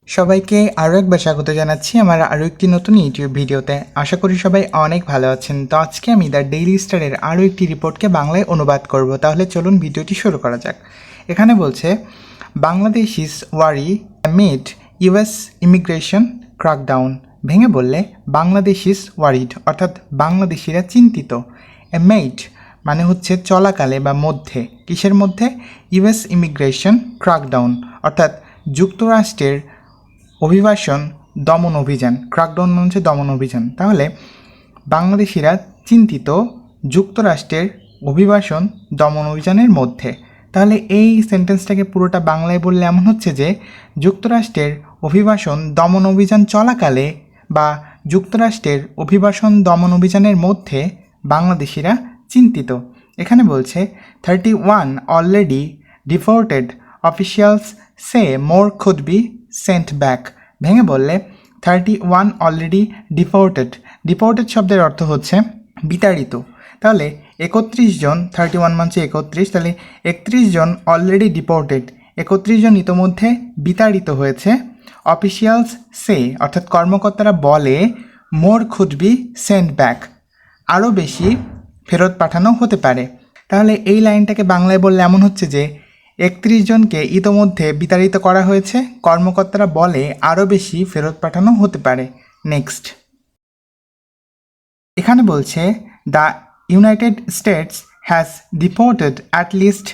সবাইকে আরও একবার স্বাগত জানাচ্ছি আমার আরও একটি নতুন ইউটিউব ভিডিওতে। আশা করি সবাই অনেক ভালো আছেন। তো আজকে আমি দ্য ডেইলি স্টারের আরও একটি রিপোর্টকে বাংলায় অনুবাদ করব। তাহলে চলুন ভিডিওটি শুরু করা যাক। এখানে বলছে Bangladesh is worry amid US immigration crackdown. ভেঙে বললে বাংলাদেশ ইজ ওয়ারিড অর্থাৎ বাংলাদেশিরা চিন্তিত। অ্যামেইড মানে হচ্ছে চলাকালে বা মধ্যে, কিসের মধ্যে? ইউএস ইমিগ্রেশন ক্র্যাকডাউন অর্থাৎ যুক্তরাষ্ট্রের অভিবাসন দমন অভিযান। ক্র্যাকডাউন মানে হচ্ছে দমন অভিযান। তাহলে বাংলাদেশিরা চিন্তিত যুক্তরাষ্ট্রের অভিবাসন দমন অভিযানের মধ্যে। তাহলে এই সেন্টেন্সটাকে পুরোটা বাংলায় বললে এমন হচ্ছে যে যুক্তরাষ্ট্রের অভিবাসন দমন অভিযান চলাকালে বা যুক্তরাষ্ট্রের অভিবাসন দমন অভিযানের মধ্যে বাংলাদেশিরা চিন্তিত। এখানে বলছে 31 already deported officials say more could be sent back. ভেঙে বললে 31 অলরেডি ডিপোর্টেড শব্দের অর্থ হচ্ছে বিতাড়িত। তাহলে 31 জন, 31 মানে 31, তাহলে 31 জন অলরেডি ডিপোর্টেড, 31 জন ইতোমধ্যে বিতাড়িত হয়েছে। অফিসিয়ালস সে অর্থাৎ কর্মকর্তারা বলে মোর কুড বি সেন্ট ব্যাক আরও বেশি ফেরত পাঠানো হতে পারে। তাহলে এই লাইনটাকে বাংলায় বললে এমন হচ্ছে যে 31 জনকে ইতোমধ্যে বিতাড়িত করা হয়েছে, কর্মকর্তারা বলে আরও বেশি ফেরত পাঠানো হতে পারে। নেক্সট, এখানে বলছে the United states has deported at least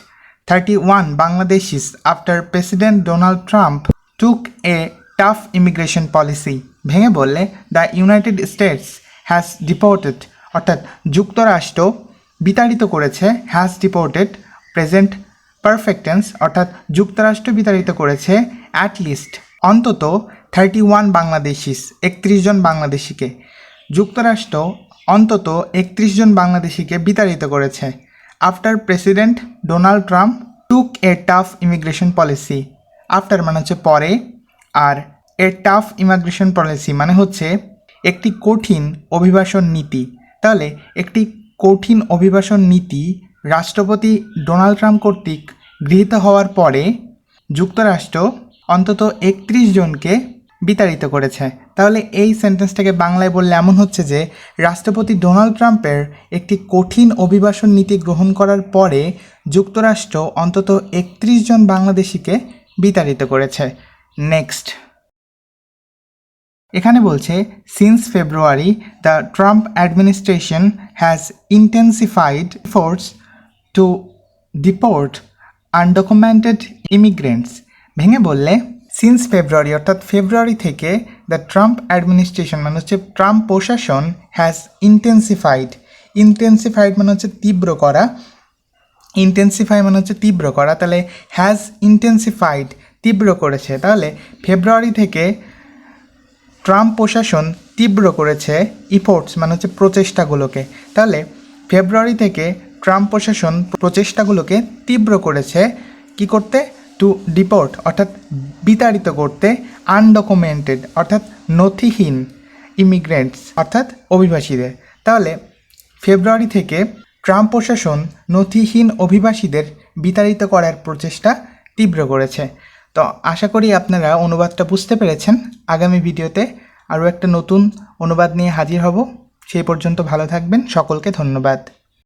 31 বাংলাদেশিস after president Donald Trump took a tough immigration policy. ভেঙে বললে the United states has deported অর্থাৎ যুক্তরাষ্ট্র বিতাড়িত করেছে, has deported present perfect tense অর্থাৎ যুক্তরাষ্ট্র বিতাড়িত করেছে অ্যাট লিস্ট অন্তত 31 বাংলাদেশিস 31 জন বাংলাদেশিকে। যুক্তরাষ্ট্র অন্তত 31 জন বাংলাদেশিকে বিতাড়িত করেছে। After president Donald Trump took a tough immigration policy. After মানে হচ্ছে পরে, আর এ টাফ ইমিগ্রেশন পলিসি মানে হচ্ছে একটি কঠিন অভিবাসন নীতি। তাহলে একটি কঠিন অভিবাসন নীতি রাষ্ট্রপতি ডোনাল্ড ট্রাম্প কর্তৃক গৃহীত হওয়ার পরে যুক্তরাষ্ট্র অন্তত 31 জনকে বিতাড়িত করেছে। তাহলে এই সেন্টেন্সটাকে বাংলায় বললে এমন হচ্ছে যে রাষ্ট্রপতি ডোনাল্ড ট্রাম্পের একটি কঠিন অভিবাসন নীতি গ্রহণ করার পরে যুক্তরাষ্ট্র অন্তত 31 জন বাংলাদেশিকে বিতাড়িত করেছে। নেক্সট, এখানে বলছে since February the Trump administration has intensified efforts to deport undocumented immigrants. ভেঙে বললে সিন্স ফেব্রুয়ারি অর্থাৎ ফেব্রুয়ারি থেকে দ্য ট্রাম্প অ্যাডমিনিস্ট্রেশন মানে হচ্ছে ট্রাম্প প্রশাসন হ্যাজ ইন্টেন্সিফাইড মানে হচ্ছে তীব্র করা, ইন্টেন্সিফাই মানে হচ্ছে তীব্র করা, তাহলে হ্যাজ ইন্টেন্সিফাইড তীব্র করেছে। তাহলে ফেব্রুয়ারি থেকে ট্রাম্প প্রশাসন তীব্র করেছে ইফোর্টস মানে হচ্ছে প্রচেষ্টাগুলোকে। তাহলে ফেব্রুয়ারি থেকে ট্রাম্প প্রশাসন প্রচেষ্টাগুলোকে তীব্র করেছে কি করতে? টু ডিপোর্ট অর্থাৎ বিতাড়িত করতে, আনডকুমেন্টেড অর্থাৎ নথিহীন, ইমিগ্রেন্টস অর্থাৎ অভিবাসীদের। তাহলে ফেব্রুয়ারি থেকে ট্রাম্প প্রশাসন নথিহীন অভিবাসীদের বিতাড়িত করার প্রচেষ্টা তীব্র করেছে। তো আশা করি আপনারা অনুবাদটা বুঝতে পেরেছেন। আগামী ভিডিওতে আরও একটা নতুন অনুবাদ নিয়ে হাজির হব। সেই পর্যন্ত ভালো থাকবেন। সকলকে ধন্যবাদ।